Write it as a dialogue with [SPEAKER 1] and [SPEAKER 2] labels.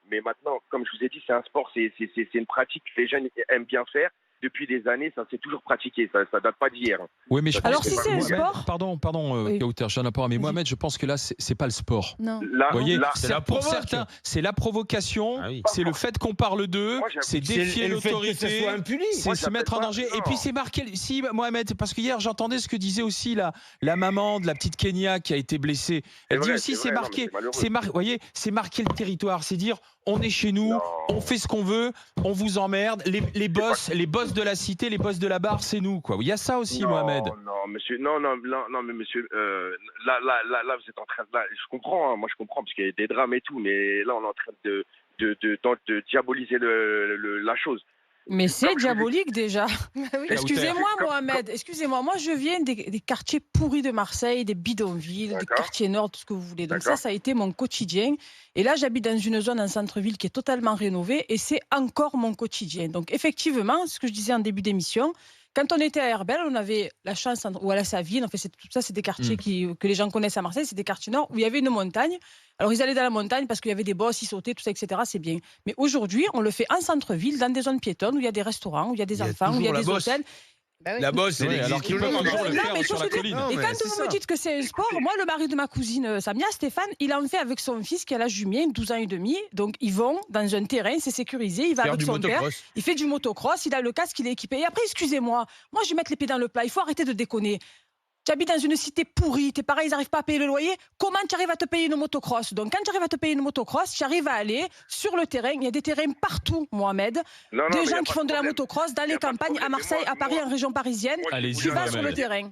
[SPEAKER 1] Mais maintenant, comme je vous ai dit, c'est un sport, c'est une pratique que les jeunes aiment bien faire. Depuis des années, ça s'est toujours pratiqué. Ça date pas d'hier.
[SPEAKER 2] Oui, mais je pense
[SPEAKER 3] Alors
[SPEAKER 2] que
[SPEAKER 3] si c'est un sport,
[SPEAKER 2] pardon,
[SPEAKER 3] oui.
[SPEAKER 2] Kauter, je n'en ai pas, mais
[SPEAKER 3] Vas-y.
[SPEAKER 2] Mohamed, je pense que là, c'est pas le sport.
[SPEAKER 3] Non.
[SPEAKER 1] Là,
[SPEAKER 2] Vous voyez,
[SPEAKER 1] là,
[SPEAKER 4] c'est la
[SPEAKER 2] pour
[SPEAKER 4] provoque.
[SPEAKER 2] certains, c'est la provocation,
[SPEAKER 4] Ah oui.
[SPEAKER 2] c'est le fait qu'on parle d'eux,
[SPEAKER 1] Moi, j'avoue
[SPEAKER 2] c'est
[SPEAKER 1] que
[SPEAKER 2] défier
[SPEAKER 4] Et le fait que ça
[SPEAKER 2] l'autorité.
[SPEAKER 4] soit impuni.
[SPEAKER 2] C'est
[SPEAKER 1] Moi,
[SPEAKER 2] se mettre en
[SPEAKER 1] j'appelle
[SPEAKER 2] danger.
[SPEAKER 1] pas-
[SPEAKER 2] Et puis
[SPEAKER 1] non.
[SPEAKER 2] c'est marqué. Si Mohamed, parce que hier j'entendais ce que disait aussi la maman de la petite Kenya qui a été blessée. Elle
[SPEAKER 1] C'est
[SPEAKER 2] dit
[SPEAKER 1] vrai,
[SPEAKER 2] aussi
[SPEAKER 1] c'est
[SPEAKER 2] c'est
[SPEAKER 1] vrai, non,
[SPEAKER 2] marqué.
[SPEAKER 1] mais c'est malheureux.
[SPEAKER 2] Vous voyez, c'est marqué le territoire. C'est dire on est chez nous,
[SPEAKER 1] Non.
[SPEAKER 2] on fait ce qu'on veut, on vous emmerde. Les boss de la cité, les boss de la barre, c'est nous quoi. Il y a ça aussi,
[SPEAKER 1] Non,
[SPEAKER 2] Mohamed.
[SPEAKER 1] non, monsieur, non, mais monsieur, là, vous êtes en train de, là, je comprends, hein, moi je comprends parce qu'il y a des drames et tout, mais là, on est en train de diaboliser la chose.
[SPEAKER 3] Mais c'est
[SPEAKER 1] Comme je vous ai
[SPEAKER 3] diabolique déjà. Excusez-moi,
[SPEAKER 1] Comme-
[SPEAKER 3] Mohamed. Excusez-moi. Moi, je viens des quartiers pourris de Marseille, des bidonvilles, des
[SPEAKER 1] D'accord.
[SPEAKER 3] quartiers nord, tout ce que vous voulez. Donc
[SPEAKER 1] D'accord.
[SPEAKER 3] ça a été mon quotidien. Et là, j'habite dans une zone en centre-ville qui est totalement rénovée et c'est encore mon quotidien. Donc effectivement, ce que je disais en début d'émission, quand on était à Herbel, on avait la chance, ou à la Savine, en fait, tout ça, c'est des quartiers que les gens connaissent à Marseille, c'est des quartiers nord où il y avait une montagne. Alors, ils allaient dans la montagne parce qu'il y avait des bosses, ils sautaient, tout ça, etc. C'est bien. Mais aujourd'hui, on le fait en centre-ville, dans des zones piétonnes, où il y a des restaurants, où il y a des
[SPEAKER 4] Il y a
[SPEAKER 3] enfants, où il y a
[SPEAKER 4] toujours la
[SPEAKER 3] des
[SPEAKER 4] bosse.
[SPEAKER 3] hôtels.
[SPEAKER 4] La bosse, elle
[SPEAKER 2] Ouais, alors
[SPEAKER 4] existe
[SPEAKER 2] qu'il peut
[SPEAKER 4] toujours.
[SPEAKER 2] toujours le
[SPEAKER 3] Non,
[SPEAKER 2] faire
[SPEAKER 3] mais
[SPEAKER 2] sur la
[SPEAKER 3] surtout-
[SPEAKER 2] colline.
[SPEAKER 4] Non,
[SPEAKER 3] Et
[SPEAKER 4] mais
[SPEAKER 3] quand
[SPEAKER 4] c'est
[SPEAKER 3] vous
[SPEAKER 4] ça.
[SPEAKER 3] me dites que c'est un sport, moi, le mari de ma cousine Samia, Stéphane, il en fait avec son fils qui a l'âge du mien, 12 ans et demi. Donc, ils vont dans un terrain, c'est sécurisé, il va
[SPEAKER 4] Faire
[SPEAKER 3] avec
[SPEAKER 4] du
[SPEAKER 3] son père.
[SPEAKER 4] motocross.
[SPEAKER 3] Il fait du motocross, il a le casque, il est équipé. Et après, excusez-moi, moi je vais mettre les pieds dans le plat, il faut arrêter de déconner. Tu habites dans une cité pourrie, tes parents ils n'arrivent pas à payer le loyer, comment tu arrives à te payer une motocross? Donc quand tu arrives à te payer une motocross, tu arrives à aller sur le terrain, il y a des terrains partout, Mohamed,
[SPEAKER 1] Non,
[SPEAKER 3] des
[SPEAKER 1] mais y a
[SPEAKER 3] gens
[SPEAKER 1] pas
[SPEAKER 3] qui
[SPEAKER 1] de
[SPEAKER 3] font de la
[SPEAKER 1] problème.
[SPEAKER 3] motocross dans
[SPEAKER 1] Y
[SPEAKER 3] les
[SPEAKER 1] a pas de
[SPEAKER 3] campagnes, à
[SPEAKER 1] problème. Mais
[SPEAKER 3] Marseille,
[SPEAKER 1] moi-
[SPEAKER 3] à Paris,
[SPEAKER 1] moi-
[SPEAKER 3] en région parisienne,
[SPEAKER 1] moi, je
[SPEAKER 2] Allez-y,
[SPEAKER 3] tu vas sur le
[SPEAKER 2] Mohamed.
[SPEAKER 3] terrain.